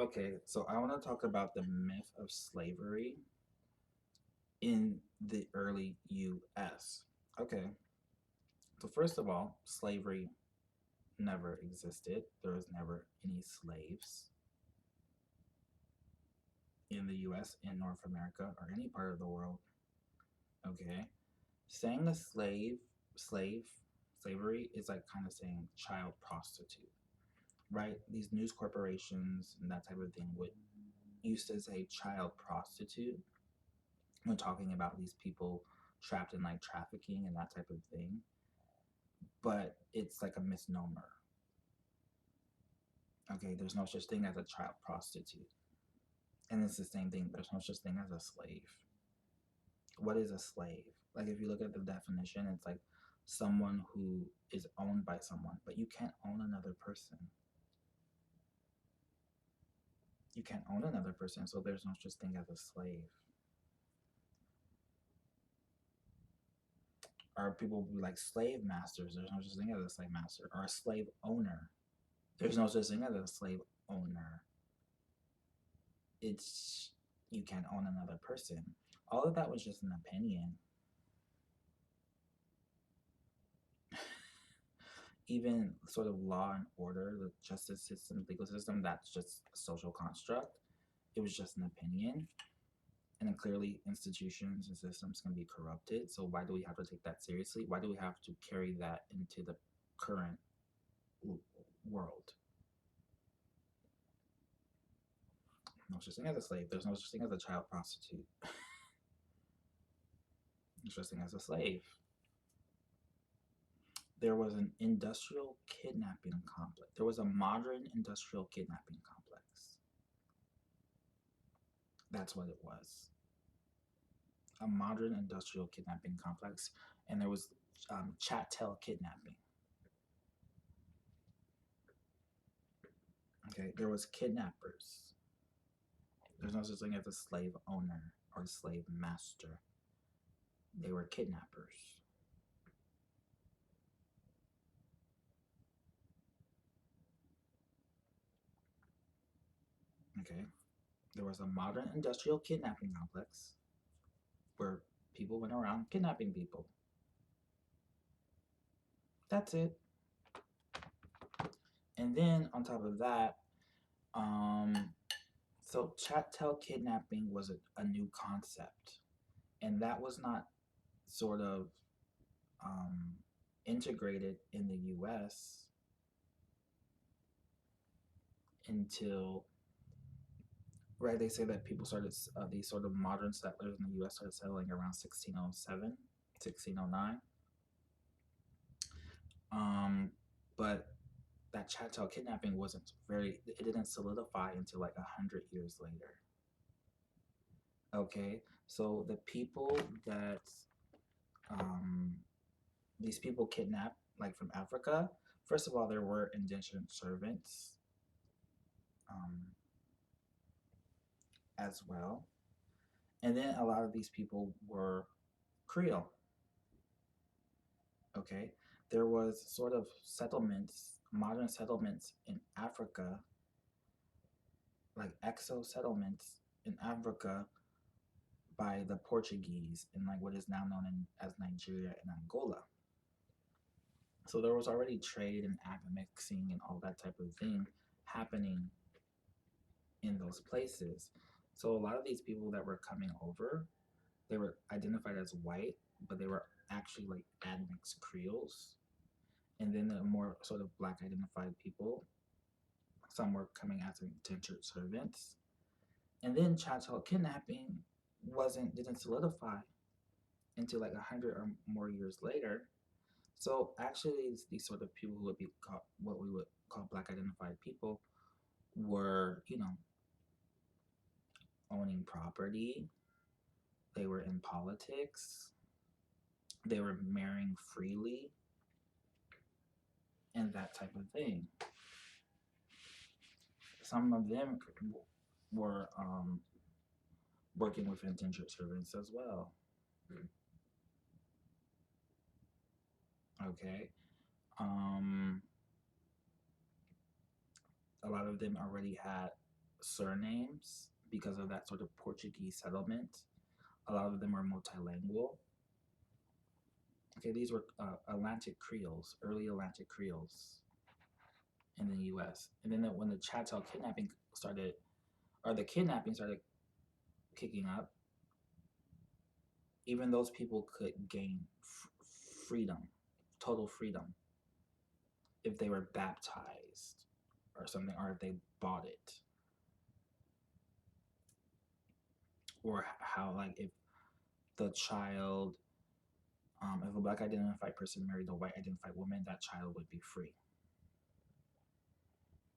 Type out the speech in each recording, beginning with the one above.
Okay, so I want to talk about the myth of slavery in the early US. Okay, so first of all, slavery never existed. There was never any slaves in the US, in North America, or any part of the world. Okay, saying a slave, slavery is like kind of saying child prostitute, right? These news corporations and that type of thing would used to say child prostitute when talking about these people trapped in like trafficking and that type of thing, but it's like a misnomer. Okay, there's no such thing as a child prostitute. And it's the same thing, there's no such thing as a slave. What is a slave? Like, if you look at the definition, it's like someone who is owned by someone, but you can't own another person. You can't own another person, so there's no such thing as a slave. Or people will be like slave masters, there's no such thing as a slave master. Or a slave owner, there's no such thing as a slave owner. It's you can't own another person. All of that was just an opinion. Even sort of law and order, the justice system, legal system, that's just a social construct. It was just an opinion. And then clearly institutions and systems can be corrupted. So why do we have to take that seriously? Why do we have to carry that into the current world? No such thing as a slave. There's no such thing as a child prostitute. No such thing as a slave. There was an industrial kidnapping complex. There was a modern industrial kidnapping complex. That's what it was. A modern industrial kidnapping complex. And there was chattel kidnapping. Okay, there was kidnappers. There's no such thing as a slave owner or a slave master. They were kidnappers. Okay, there was a modern industrial kidnapping complex where people went around kidnapping people. That's it. And then on top of that, um, so chattel kidnapping was a new concept, and that was not sort of um, integrated in the U.S. until right. They say that people started these sort of modern settlers in the U.S. started settling around 1607, 1609. But that chattel kidnapping wasn't very. It didn't solidify until like 100 years later. Okay, so the people that um, these people kidnapped, like from Africa, first of all, there were indentured servants um, as well. And then a lot of these people were Creole. Okay, there was sort of settlements, modern settlements in Africa, like exo settlements in Africa by the Portuguese in like what is now known as Nigeria and Angola. So there was already trade and admixing and all that type of thing happening in those places. So a lot of these people that were coming over, they were identified as white, but they were actually like admixed Creoles. And then the more sort of black identified people, some were coming as indentured servants. And then chattel kidnapping didn't solidify until like 100 or more years later. So actually, these sort of people who would be called what we would call black identified people were, owning property. They were in politics. They were marrying freely and that type of thing. Some of them were working with indentured servants as well. Okay. Um, a lot of them already had surnames because of that sort of Portuguese settlement. A lot of them are multilingual. Okay, these were Atlantic Creoles, early Atlantic Creoles in the U.S. And then when the chattel kidnapping started, or the kidnapping started kicking up, even those people could gain freedom, total freedom, if they were baptized or something, or if they bought it, or how, like, if the child, if a black identified person married a white identified woman, that child would be free.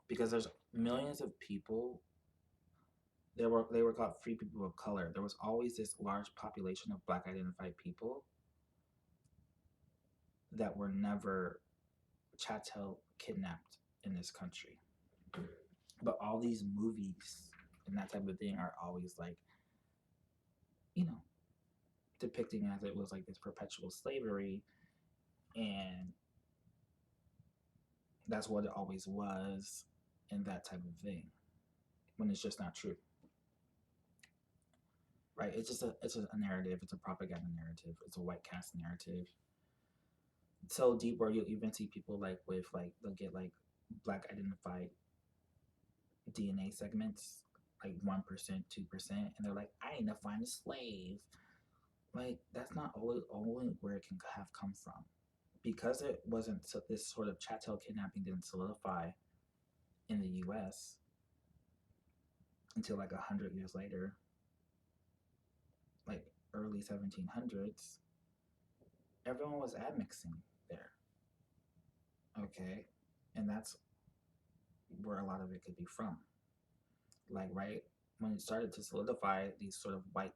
Because there's millions of people. They were called free people of color. There was always this large population of black identified people that were never chattel kidnapped in this country. But all these movies and that type of thing are always like, you know, depicting as it was like this perpetual slavery, and that's what it always was, and that type of thing, when it's just not true. Right? It's a narrative. It's a propaganda narrative. It's a white cast narrative. It's so deep where you'll even see people like with like they'll get like black identified DNA segments, like 1%, 2%, and they're like, I need to find a slave. Like that's not only where it can have come from, because it wasn't this sort of chattel kidnapping didn't solidify in the U.S. until like 100 years later, like early 1700s. Everyone was admixing there. Okay, and that's where a lot of it could be from. Like right when it started to solidify, these sort of white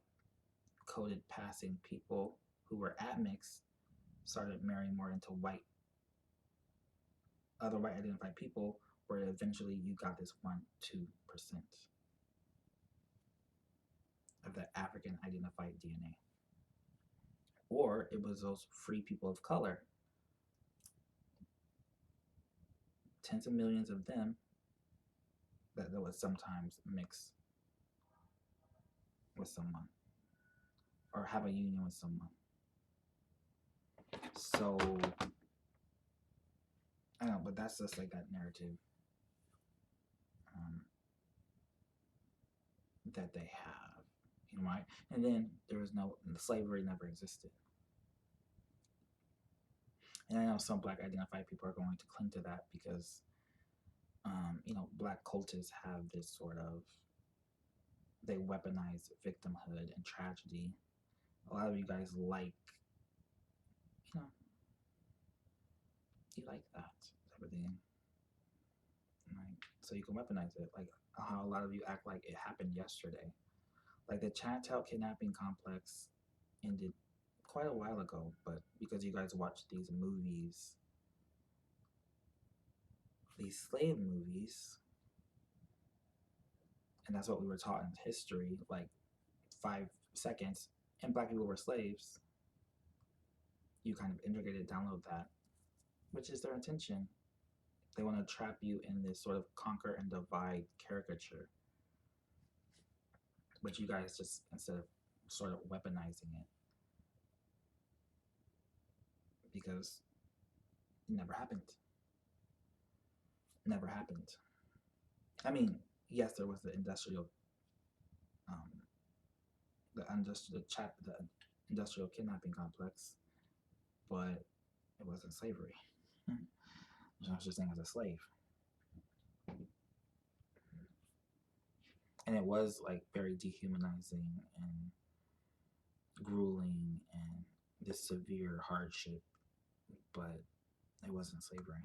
coded passing people who were admixed started marrying more into other white identified people, where eventually you got this 1-2% of the African identified DNA. Or it was those free people of color, tens of millions of them, that would sometimes mix with someone or have a union with someone. So I don't know, but that's just like that narrative that they have, you know, right? And then there was slavery never existed. And I know some black identified people are going to cling to that because, black cultists have this sort of, they weaponize victimhood and tragedy. A lot of you guys like, you know, you like that type of thing. Right? So you can weaponize it. Like how a lot of you act like it happened yesterday. Like the Chinatown kidnapping complex ended quite a while ago, but because you guys watched these movies, these slave movies, and that's what we were taught in history, like 5 seconds, and black people were slaves, you kind of integrated, download that, which is their intention. They want to trap you in this sort of conquer and divide caricature, but you guys just, instead of sort of weaponizing it, because it never happened. Never happened. I mean, yes, there was the um, the industrial kidnapping complex, but it wasn't slavery. There's no such thing as a slave. And it was like very dehumanizing and grueling and this severe hardship, but it wasn't slavery.